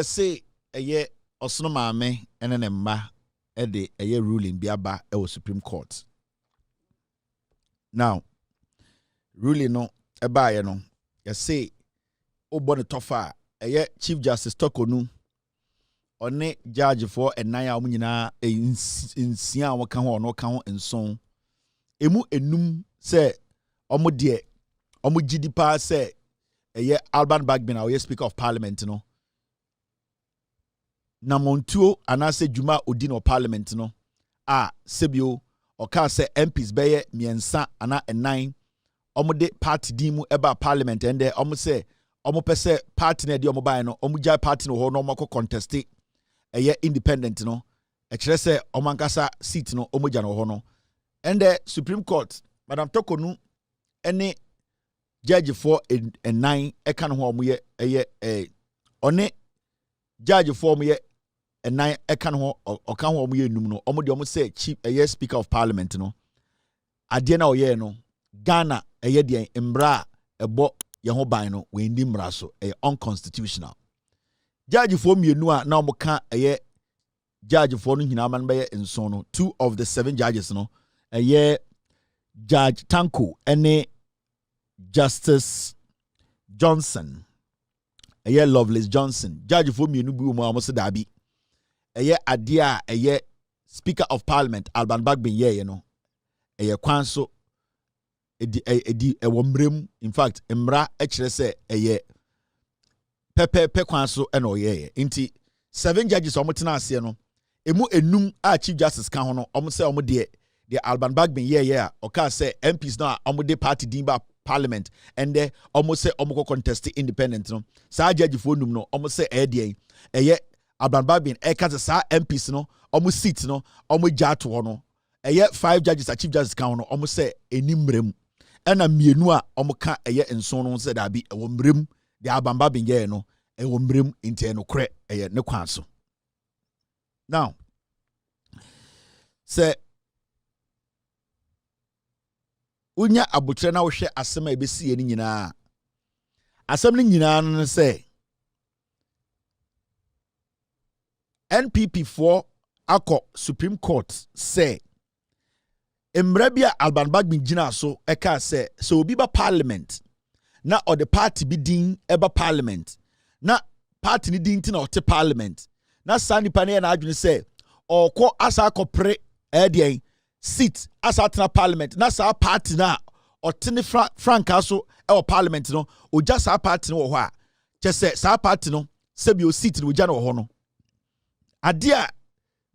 say a year or so mame and an emma a year ruling biaba a Supreme Court. Now, ruling no a buyer no, you say, oh, bonnet tofa a year Chief Justice Tokonu. One judge for a naya munina in Sian wakaho no kaho and so. Emu enum say omo de omo GDP say a year Alban Bagbin our Speaker of Parliament no. Na montuo anase Juma Odin of Parliament no. Sebio or can say MPs beye miensa ana nine omo de party dimu eba Parliament and there omo say omo pese party na de omo buy no omo jai party no ho no mako contest independent no ekire say omankasa seat no omoja no ho no and the Supreme Court Madam Tokonu any judge for a 9 eka no ho omoye one judge for omoye a 9 eka no ho oka ho omoye num no omo de omo say chief Speaker of Parliament no ade na oye no Ghana de mbra ebo ye ho ban no we ndi mbra so unconstitutional. Judge for mienu a na omoka judge for no hina man be nso no 2 of the 7 judges no Judge Tanko ene Justice Johnson Lovelace Johnson judge for mienu bu mo amoso dabi ade a Speaker of Parliament Alban Bagbin ye no kwan so edi mrem in fact mra kire se pepe kwan so na oyeye inti 7 judges omotena ase no emu enum a Chief Justice kan ho no omo se omo de Alban Bagbin ye o ka say MPs na omo de party dimba Parliament and there omo se omo contest independent no sa judge fo num no omo se Alban Bagbin ka sa MPs no omo seat no omo jato ho no 5 judges a Chief Justice kan ho no omo se enimrem ena mienu a omo ka enso no se da bi ewo mrem the Alban Bagbin ye no ewo mrem inte no kre ne kwan so. Now say unya abutre na wo hwe asem a ebesi ni nyina asem ni nyina no say NPP for akọ Supreme Court say emrabia Alban Bagbin gina so eka say so obi ba Parliament na or the party bi din eba Parliament na party ni din na ote Parliament na sani pane na adwene say okọ asa akọpre edian seat asa tena Parliament na sa party na otene franka so e Parliament no oja sa party no wo ho a che say sa party no sebi o seat no oja no ho no adia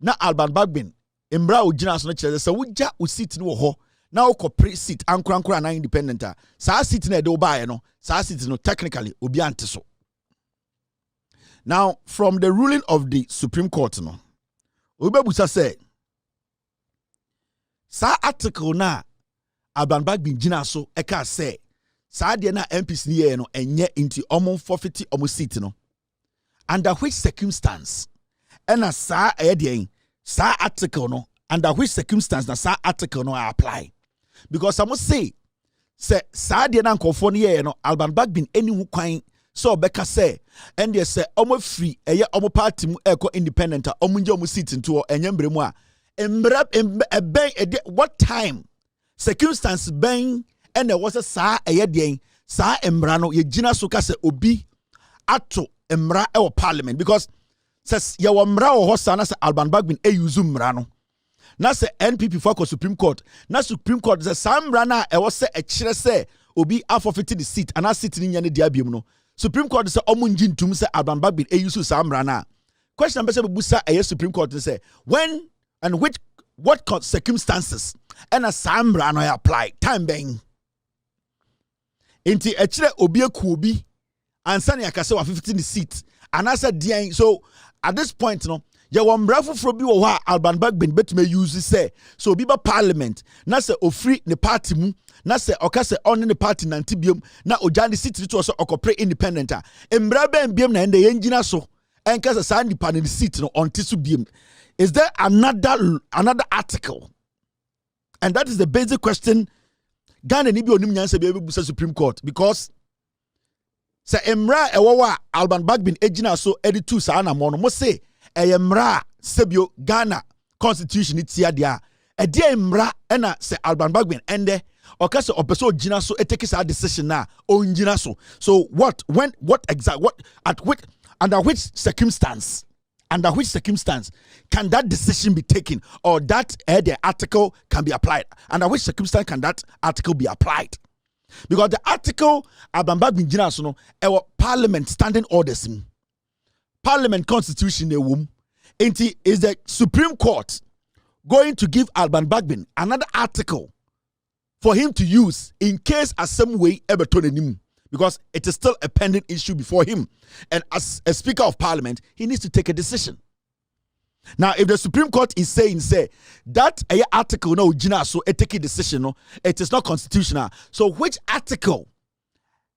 na Alban Bagbin embra ogina so no che say woja o seat no wo ho na okọpre seat ankorankora na independent a sa seat na de obaye no sa seat no technically obi ante so. Now from the ruling of the Supreme Court no obebusa say sa article na Alban Bagbin gina so eka say sa de na MPs ni ye no enye into omo forfeit omo seat no under which circumstance ena sa sa article no under which circumstance na sa article no apply because I must say sa de na nkofo ni ye no Alban Bagbin eni hu kwan so beka say and they say omo free omo party mu eko independent omo nje omo seat into enye mbremu a what time circumstance ben and there was a sa sa embra no ye gina so ka se obi ato embra e Parliament because says ye wo mra wo hosa na se Alban Bagbin use mra no na se NPP for Supreme Court na Supreme Court say sam mra na e wo se e kire se obi forfeit the seat and seat ni nya ne dia biam no Supreme Court say omo njintum se Alban Bagbin use sam mra na question be say busa e Supreme Court say when and what circumstances and a sambra no apply time bang inti echire obi eku obi ansa na yakase wa 15 seat and I said so at this point no ye wo mbra foforo bi wo ha Alban Bagbin betime use say so obi ba Parliament na say ofri ne party mu na say okase on ne party nantibium na ojani seat to so okopre independent a mbra ben biem na ende yengina so enkase sa nipa ne seat no onti so biem. Is there another article? And that is the basic question Ghana ni bi onim nyanse be busa Supreme Court because Se emra ewowa Alban Bagbin ejina so editu sa na mo no mo se emra sebio Ghana constitution itia dia edi emra na se Alban Bagbin ende okase opeso jina so etake sa decision na onjina so what when what exact what at which under which circumstance can that decision be taken, or that the article can be applied? Under which circumstance can that article be applied? Because the article about Parliament standing orders, Parliament constitution, is the Supreme Court going to give Alban Bagbin another article for him to use in case as some way ever told him? Because it is still a pending issue before him. And as a Speaker of Parliament, he needs to take a decision. Now, if the Supreme Court is saying, that article, no, so it take a decision, no, it is not constitutional. So which article?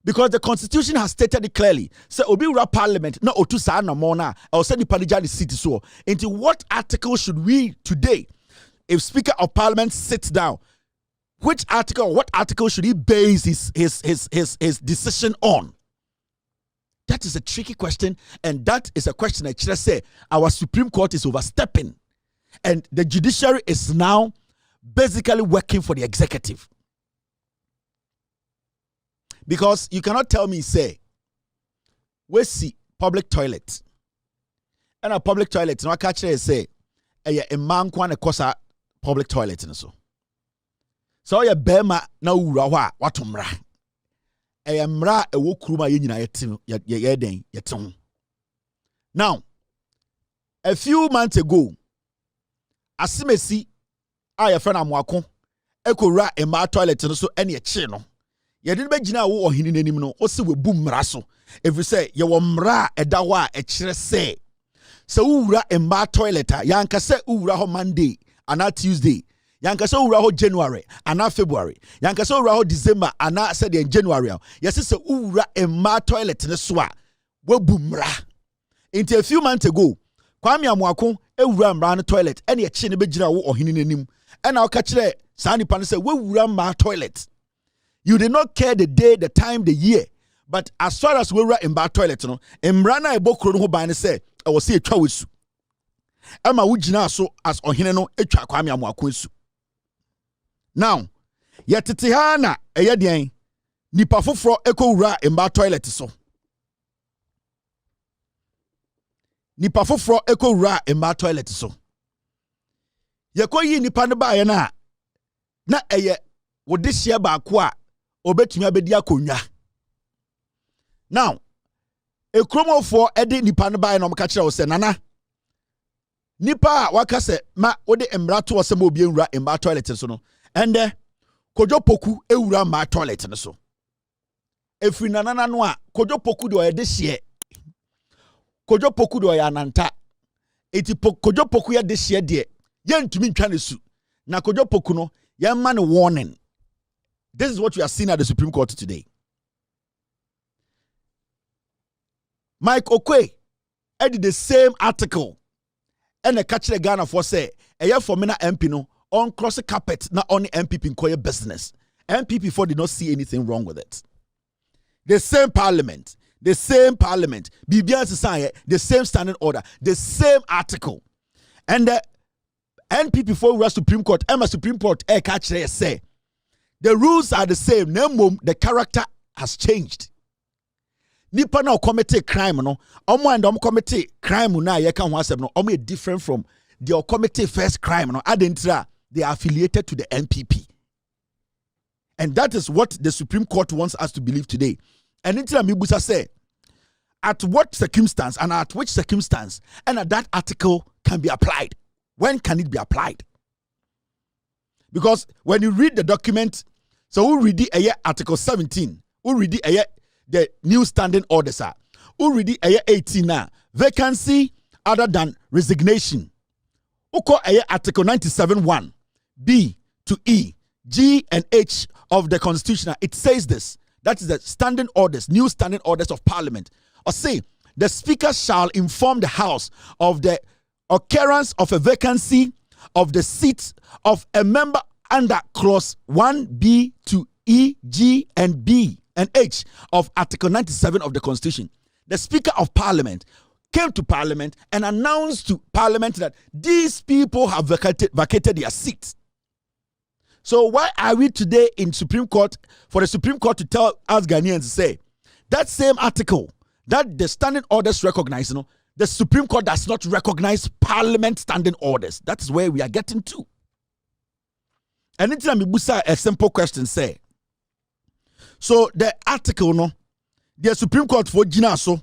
Because the Constitution has stated it clearly. So, Obi Parliament, no, Otu Sa na Mona, or send the Panijani city so. Into what article should we today, if Speaker of Parliament sits down, which article, what article should he base his decision on? That is a tricky question, and that is a question I should say our Supreme Court is overstepping, and the judiciary is now basically working for the executive. Because you cannot tell me, say, we see public toilet, and a public toilet, no, I catch say, a man kwana kosa public toilet, and so ya bema na ura wa watumra. Mra ewo kuruma ye nyina yetin. Now, a few months ago, asimesi a ye friend amwako ekora ema toilet no so ene eche no. Ye de be gina wo ohini nanim no, o se we bu mra so. If you say ye wo mra eda ho a ekire se ura ema toilet a yanka se ura ho Monday ana Tuesday. Yankasa ura ho January ana February. Yankasa ura ho December ana said in January. Yes, it's ura emma toilet ne so a wabumra. Into a few months ago, Kwame Amwako ewura mra no toilet ene eche ne begina wo ohini nanim. And I'll catch there. Sani pan say we ura mra toilet. You did not care the day, the time, the year. But as far as we ura mra toilet no, emra na ebokro no ho ban say I will see a twa wesu. Ama wugina so as ohine no etwa Kwame Amwako esu. Now, yetete ha na eyedian nipa foforo ekowura emba toilet so. Nipa foforo ekowura emba toilet so. Yekoyi nipa ne ba ye na eye wode hye ba ko a obetumi abedi akonwa. Now, ekromofo ede nipa ne ba ye na omka kire wo se nana nipa waka se ma wode emra to wo se ma obi enwura emba toilet so no. And kojo poku ewura ma toilet ne so. Efri nanana no a kojo poku de oyede hye. Kojo poku de oyananta. Eti kojo poku ye de hye de ye ntumi ntwa ne su. Na kojo poku no ye ma ne warning. This is what we are seeing at the Supreme Court today. Mike Okwe edit the same article. And the catch the Ghana for say eye for me na MP no on cross the carpet, not only NPP in Koya business. NPP for did not see anything wrong with it. The same parliament, BBS society, the same standing order, the same article. And the NPP for the Supreme Court, Emma Supreme Court, catch there say the rules are the same. The character has changed. Nipa na commit crime no, and commit crime na ye kan wasem no, different from the committee first crime no, adentra. They are affiliated to the NPP. And that is what the Supreme Court wants us to believe today. And Intila Mibusa say, at what circumstance and at which circumstance and that article can be applied? When can it be applied? Because when you read the document, so we read the article 17, we read the new standing orders, we read the 18 now, vacancy other than resignation. Uko article 97(1) B to E, G and H of the Constitution. It says this. That is the standing orders, new standing orders of Parliament. Or say, the Speaker shall inform the House of the occurrence of a vacancy of the seat of a member under clause 1B to E, G and B and H of Article 97 of the Constitution, the Speaker of Parliament came to Parliament and announced to Parliament that these people have vacated their seats. So why are we today in Supreme Court for the Supreme Court to tell us Ghanaians to say that same article that the standing orders recognize, the Supreme Court does not recognize Parliament standing orders. That is where we are getting to. And it's a simple question, say. So the article, the Supreme Court for Gina so,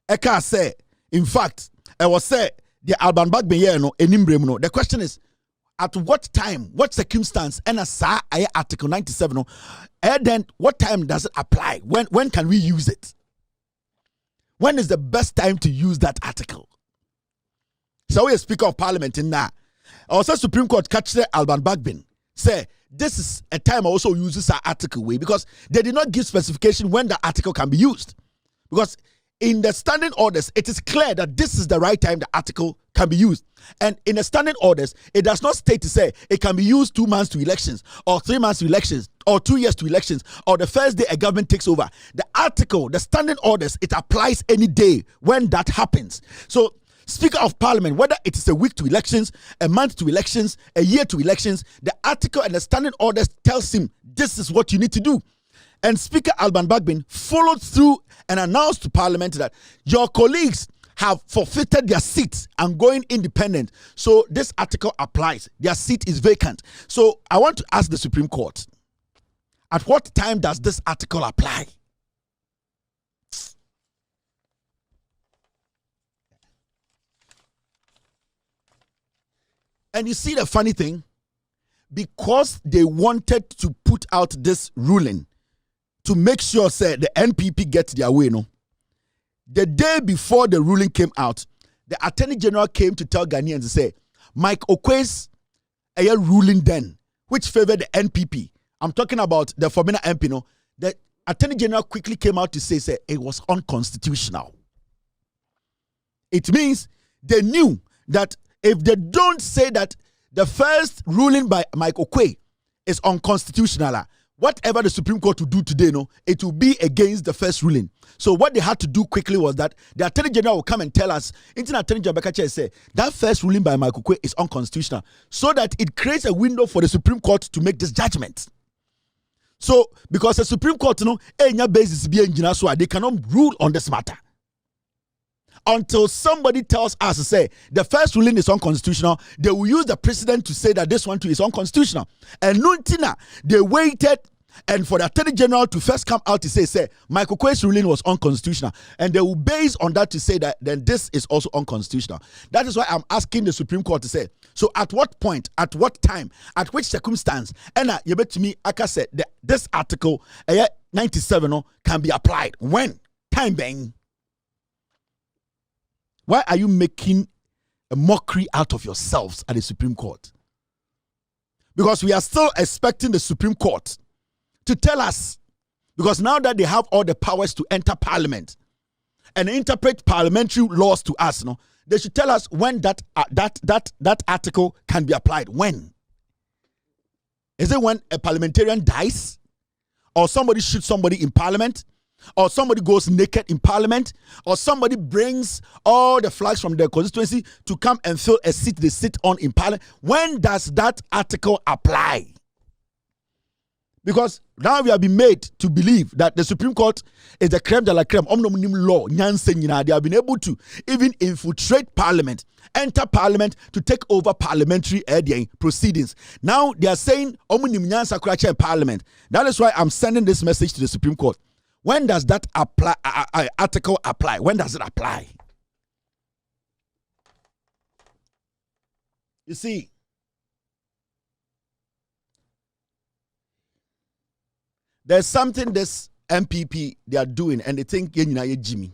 Eka say, in fact, I was say the Alban Bagbe enimbrem. The question is, at what time, what circumstance, and Article 97, and then what time does it apply? When can we use it? When is the best time to use that article? So we Speaker of Parliament in that. Also Supreme Court catch the Alban Bagbin. Say, this is a time I also uses our article way because they did not give specification when the article can be used. Because in the standing orders, it is clear that this is the right time the article can be used. And in the standing orders, it does not state to say it can be used 2 months to elections, or 3 months to elections, or 2 years to elections, or the first day a government takes over. The article, the standing orders, it applies any day when that happens. So, Speaker of Parliament, whether it is a week to elections, a month to elections, a year to elections, the article and the standing orders tells him this is what you need to do. And Speaker Alban Bagbin followed through and announced to Parliament that your colleagues have forfeited their seats and going independent. So this article applies. Their seat is vacant. So I want to ask the Supreme Court, at what time does this article apply? And you see the funny thing, because they wanted to put out this ruling to make sure, say, the NPP get their way, the day before the ruling came out, the Attorney General came to tell Ghanaians to say, Mike Okwe's ruling then, which favored the NPP. I'm talking about the Formina MP, the Attorney General quickly came out to say it was unconstitutional. It means they knew that if they don't say that the first ruling by Mike Okwe is unconstitutional, whatever the Supreme Court will do today, it will be against the first ruling. So what they had to do quickly was that the Attorney General will come and tell us, Attorney General say that first ruling by Mike Okwe is unconstitutional, so that it creates a window for the Supreme Court to make this judgment. So because the Supreme Court, basis they cannot rule on this matter until somebody tells us to say the first ruling is unconstitutional. They will use the precedent to say that this one too is unconstitutional. And Nuntina, they waited and for the Attorney General to first come out to say Michael Kwei's ruling was unconstitutional, and they will base on that to say that then this is also unconstitutional. That is why I'm asking the Supreme Court to say, so at what point, at what time, at which circumstance, and you bet to me, like I said, this article 97 can be applied. When? Time bang. Why are you making a mockery out of yourselves at the Supreme Court? Because we are still expecting the Supreme Court to tell us, because now that they have all the powers to enter Parliament and interpret parliamentary laws to us, they should tell us when that article can be applied. When? Is it when a parliamentarian dies? Or somebody shoots somebody in Parliament? Or somebody goes naked in Parliament, or somebody brings all the flags from their constituency to come and fill a seat they sit on in Parliament? When does that article apply? Because now we have been made to believe that the Supreme Court is the creme de la creme, omnomonim law, they have been able to even infiltrate Parliament, enter Parliament to take over parliamentary proceedings. Now they are saying omnomonim nyansa kurache in Parliament. That is why I'm sending this message to the Supreme Court. When does that article apply? When does it apply? You see, there's something this NPP they are doing, and they think Jimmy.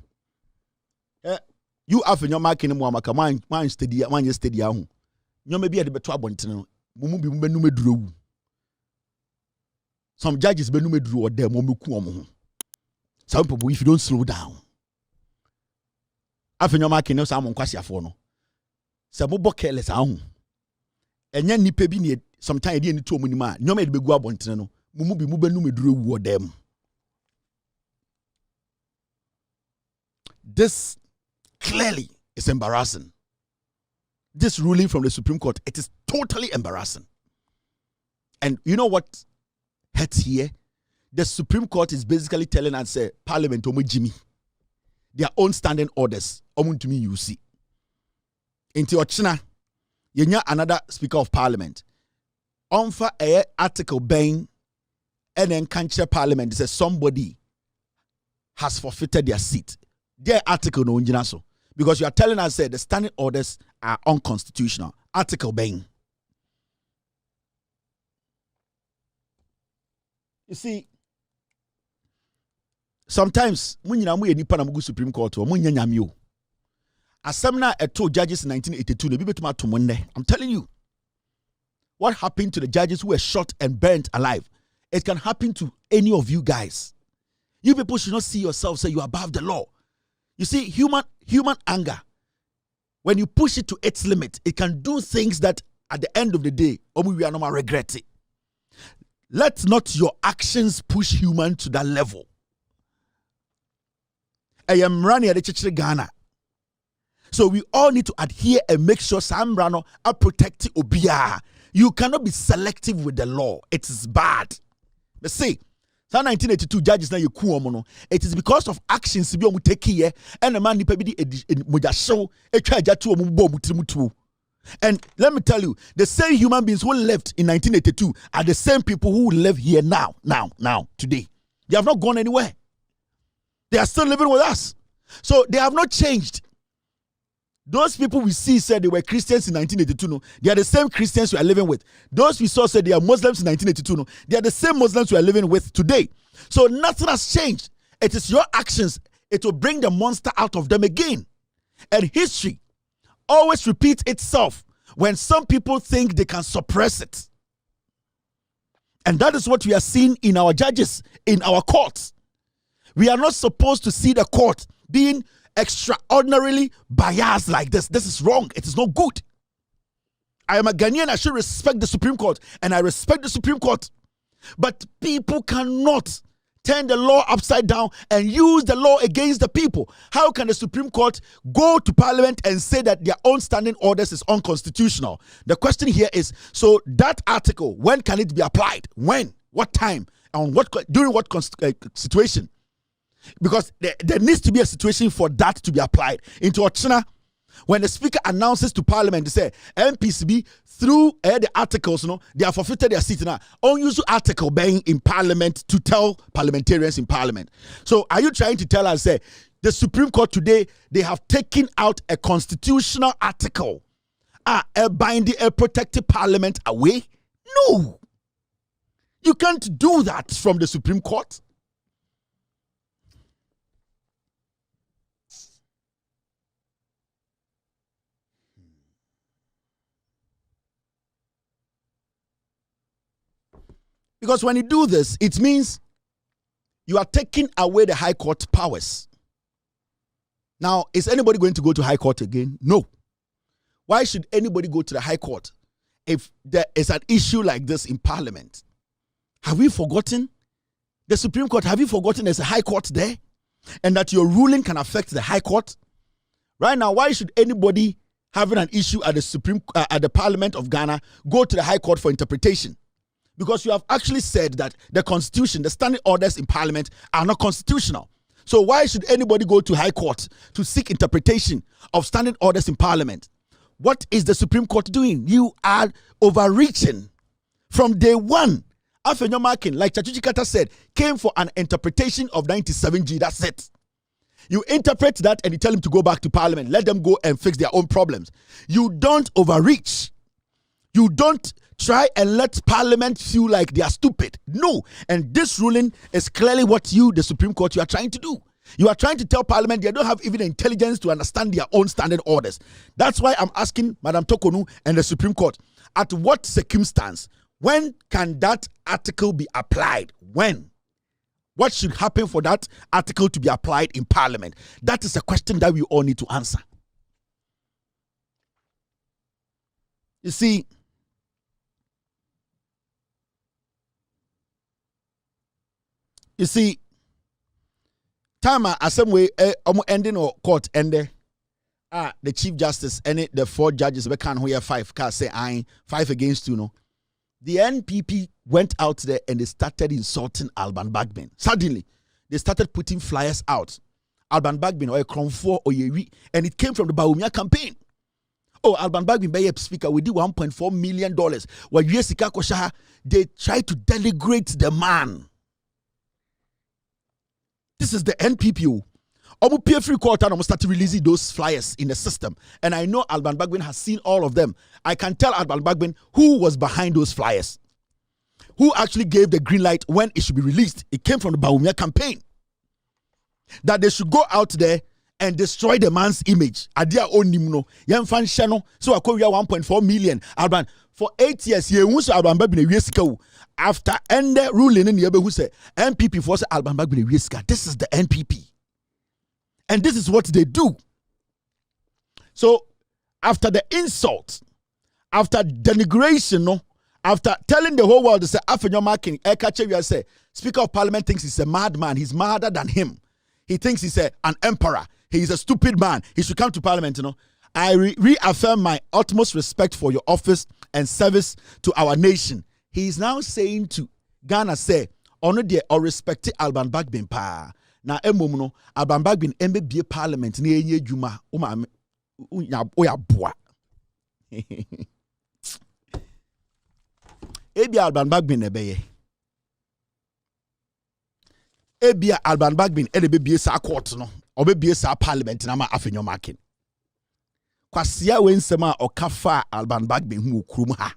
You have in your market in Muamaka, one steady, you may be at the better one. Some judges benume drew or them. Some people, if you don't slow down, after your marking, no someone quasi for no. Some more careless, and then nipe be near sometime, you need 2 minima. No, may be go up on Mumu be moving, drew them. This clearly is embarrassing. This ruling from the Supreme Court, it is totally embarrassing. And you know what hurts here? The Supreme Court is basically telling us, Parliament, Jimmy, their own standing orders, to me, you see. Into Ochina, you know another Speaker of Parliament. For a article being and then country Parliament says somebody has forfeited their seat. Their article no so because you are telling us the standing orders are unconstitutional. Article being. You see, sometimes when you know nipa na mugu Supreme Court or munya nyamio. Asemna eto judges in 1982 I'm telling you. What happened to the judges who were shot and burnt alive? It can happen to any of you guys. You people should not see yourself say you are above the law. You see, human anger, when you push it to its limit, it can do things that at the end of the day, we are not regret it. Let not your actions push human to that level. I am running at the Ghana. So we all need to adhere and make sure Sam Brano are protecting Obia. You cannot be selective with the law. It is bad. Let's say, 1982 judges na yeku omo. It is because of actions bi omu take here and the man nipa bi di moja show etwa aja to omu bo mutirimutu. And let me tell you, the same human beings who left in 1982 are the same people who live here now, today. They have not gone anywhere. They are still living with us. So they have not changed. Those people we see said they were Christians in 1982. No, they are the same Christians we are living with. Those we saw said they are Muslims in 1982. No, they are the same Muslims we are living with today. So nothing has changed. It is your actions. It will bring the monster out of them again. And history always repeats itself when some people think they can suppress it. And that is what we are seeing in our judges, in our courts. We are not supposed to see the court being extraordinarily biased like this. This is wrong. It is not good. I am a Ghanaian. I should respect the Supreme Court, and I respect the Supreme Court. But people cannot turn the law upside down and use the law against the people. How can the Supreme Court go to Parliament and say that their own standing orders is unconstitutional? The question here is, so that article, when can it be applied? When? What time? And during what situation? Because there needs to be a situation for that to be applied. Into Ochina, when the speaker announces to Parliament, they say MPCB through the articles, they have forfeited their seat now. Unusual article being in Parliament to tell parliamentarians in Parliament. So are you trying to tell us, the Supreme Court today, they have taken out a constitutional article, binding a protected Parliament away? No. You can't do that from the Supreme Court. Because when you do this, it means you are taking away the High Court powers. Now, is anybody going to go to High Court again? No. Why should anybody go to the High Court if there is an issue like this in Parliament? Have we forgotten? The Supreme Court, have you forgotten there's a High Court there? And that your ruling can affect the High Court? Right now, why should anybody having an issue at the Parliament of Ghana go to the High Court for interpretation? Because you have actually said that the Constitution, the standing orders in Parliament are not constitutional. So why should anybody go to High Court to seek interpretation of standing orders in Parliament? What is the Supreme Court doing? You are overreaching from day one. Afenyo Markin, like Chachuchi Kata said, came for an interpretation of 97G. That's it. You interpret that and you tell them to go back to Parliament. Let them go and fix their own problems. You don't overreach. You don't try and let Parliament feel like they are stupid. No. And this ruling is clearly what you, the Supreme Court, you are trying to do. You are trying to tell Parliament they don't have even the intelligence to understand their own standard orders. That's why I'm asking Madam Tokonu and the Supreme Court, at what circumstance, when can that article be applied? When? What should happen for that article to be applied in Parliament? That is a question that we all need to answer. You see, time asem we ending or court ende the Chief Justice and the 4 judges we can hear 5 can say I 5 against 2 no. The NPP went out there and they started insulting Alban Bagbin. Suddenly, they started putting flyers out. Alban Bagbin or a Kronfor or Yewi, and it came from the Bawumia campaign. Oh, Alban Bagbin by a speaker, we did $1.4 million. While Yesika Koshaha, they tried to denigrate the man. This is the NPP. Omu PF quarter almost started releasing those flyers in the system. And I know Alban Bagbin has seen all of them. I can tell Alban Bagbin who was behind those flyers. Who actually gave the green light when it should be released. It came from the Bawumia campaign. That they should go out there and destroy the man's image. Adia onimno. Yemfan shano. So I call you 1.4 million. Alban, for 8 years, ye wunso Alban Bagbin a wiesika. After end ruling in the who say NPP force Alban Bagbin a wiesika. This is the NPP. And this is what they do. So, after the insult, after denigration, no, after telling the whole world to say, after your marking, say, Speaker of Parliament thinks he's a madman. He's madder than him. He thinks he's an emperor. He's a stupid man. He should come to Parliament, you know. I reaffirm my utmost respect for your office and service to our nation. He is now saying to Ghana, say, honor the or respect Alban Bagbin pa. Na emom no Alban Bagbin embebie parliament na enye dwuma o ma o ya boa ebia Alban Bagbin ebeye ebia Alban Bagbin bebie sa court no obebie sa parliament na ma afenyo makin kwasia we nsem a okafa Alban Bagbin hu okurum ha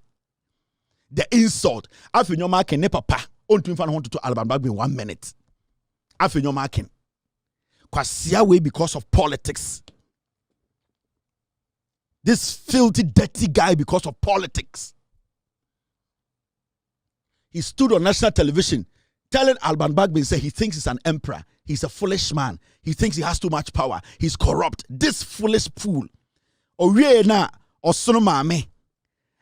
the insult afenyo makin ne papa ontumi fa no ho to Alban Bagbin 1 minute. After your marking, way because of politics. This filthy, dirty guy because of politics. He stood on national television telling Alban Bagbin, say he thinks he's an emperor. He's a foolish man. He thinks he has too much power. He's corrupt. This foolish fool. Oye na osonoma me.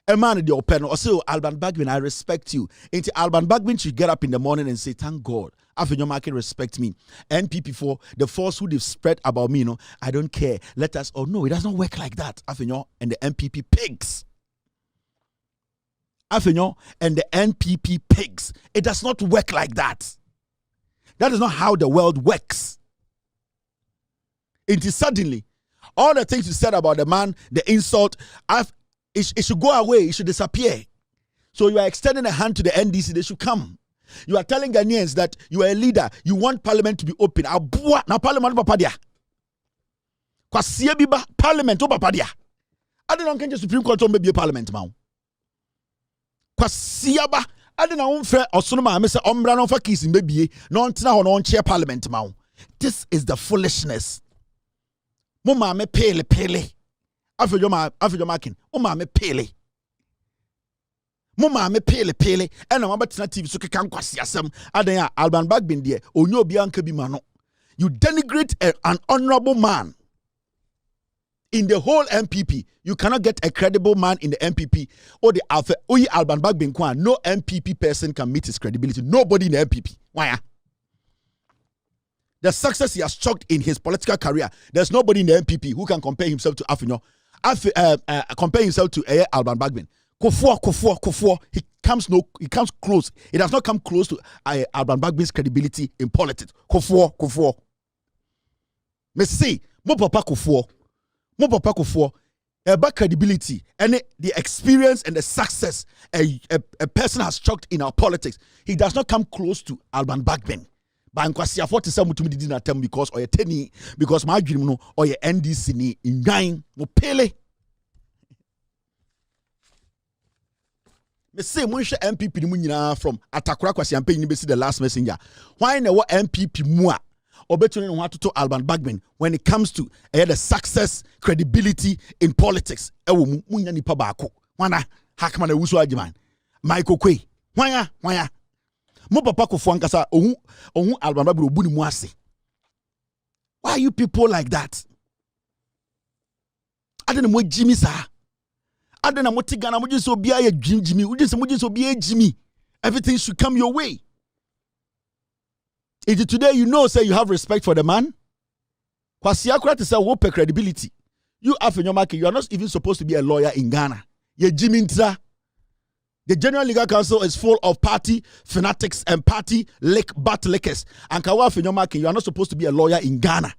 A man in the open or say, Alban Bagbin, I respect you. Ain't Alban Bagbin should get up in the morning and say, thank God. After your market respect me. NPP for the falsehood they've spread about me, you know, I don't care. Let us, oh no, it does not work like that. After and the NPP pigs. After and the NPP pigs. It does not work like that. That is not how the world works. It is suddenly, all the things you said about the man, the insult, it should go away, it should disappear. So you are extending a hand to the NDC, they should come. You are telling Ghanaians that you are a leader, you want parliament to be open. Now parliament papadia. Kwasie biba parliament o papadia. I don't know Supreme Court on maybe a parliament now. Kwasie ba I don't know unfair or sonoma me say ombra no fa kiss maybe no ntina ho no chair parliament now. This is the foolishness. Mama me pele. After your marking. Mama me pele. Mama me pele and I'm about to TV so can kwasi asem adan Alban Bagbin there onyo obi anka bi ma no. You denigrate an honorable man in the whole NPP. You cannot get a credible man in the NPP or the Alban Bagbin kwa. No NPP person can meet his credibility. Nobody in the NPP. Why? The success he has chalked in his political career, there's nobody in the NPP who can compare himself to Afinyo. Compare himself to Alban Bagbin. Kofitv. He comes close. It does not come close to Alban Bagbin's credibility in politics. Kofitv. Me say, mo papa Kofitv. About credibility and the experience and the success a person has chalked in our politics. He does not come close to Alban Bagbin. But Nkwasi afford to say mutu did not tell because or teni because my dream no or NDC ni in nine mo pele. Me say mo hwe MPP ni mu nyina from Atakura Kwasi Ampe ni be see the last messenger. Why na what MPP mu a obetuni no atoto Alban Bagbin when it comes to the success credibility in politics ewo mu nya nipa baako. Wana hakman ewuso agiman. Michael Kwe. Wanya mo papa kofitv ohun Alban Bagbin obu ni mu ase. Why are you people like that? Adena mo Jimmy sa. Adena mo tigana mo jinso bia ye Jimmy. Mo jinso bia Jimmy. Everything should come your way. If today you know, say you have respect for the man, Kwasi Akwara to say whoop credibility. You have in your market, you are not even supposed to be a lawyer in Ghana. Ye Jimintra. The General Legal Council is full of party fanatics and party butt lickers. And Kawa in your market, you are not supposed to be a lawyer in Ghana.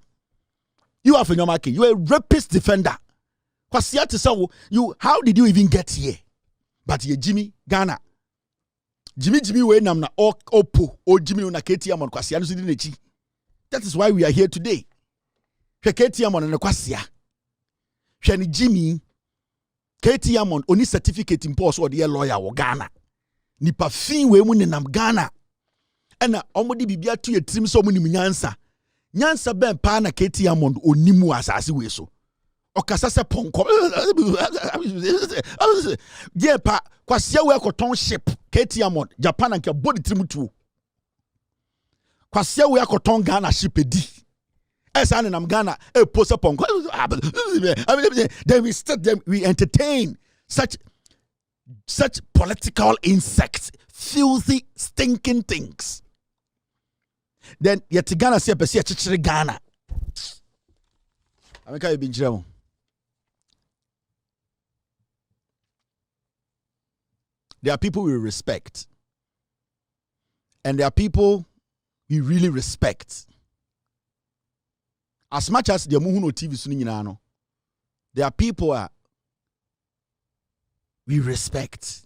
You have in your market, you are a rapist defender. Kwasi to say you, how did you even get here? But ye Jimmy Ghana. Jimmy we nam na opo o Jimmy na Ketia mon Kwasi anu sidi nechi. That is why we are here today. Ketia mon na Kwasi. Shani Jimmy Ketia mon oni certificate impose or the lawyer wo Ghana. Nipa fin we mu nenam Ghana. Ena omodi bibia to ye trim so mu nim nyansa. Nyansa ben pa na Ketia mon onimu asase we so. Okasa se ponko. Yeah, pa Kwasi we akoton ship Ketia mon Japan and body trim tu. Kwasi we akoton Ghana ship edi. Esa na Ghana e post ponko. Then we entertain such political insects, filthy, stinking things. Then yet Ghana say pesi chichire Ghana. Ameka you binjira. There are people we respect. And there are people we really respect. As much as the Muhuno TV Suninano, there are people we respect.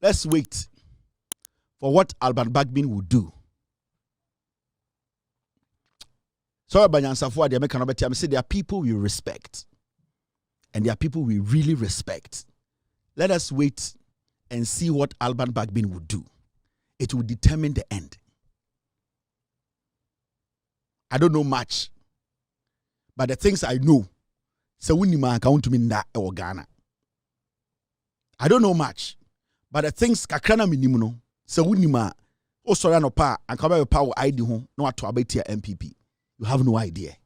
Let's wait for what Alban Bagbin will do. So there are people we respect. And there are people we really respect. Let us wait and see what Alban Bagbin will do. It will determine the end. I don't know much. But the things I know, I don't know much. But the things kakrana minimuno, sewunima, o sorry no pa, and come by power ID home, no to abate your NPP. You have no idea.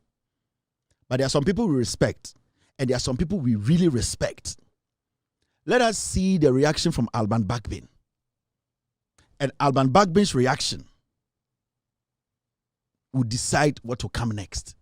But there are some people we respect, and there are some people we really respect. Let us see the reaction from Alban Bagbin. And Alban Bagbin's reaction will decide what will come next.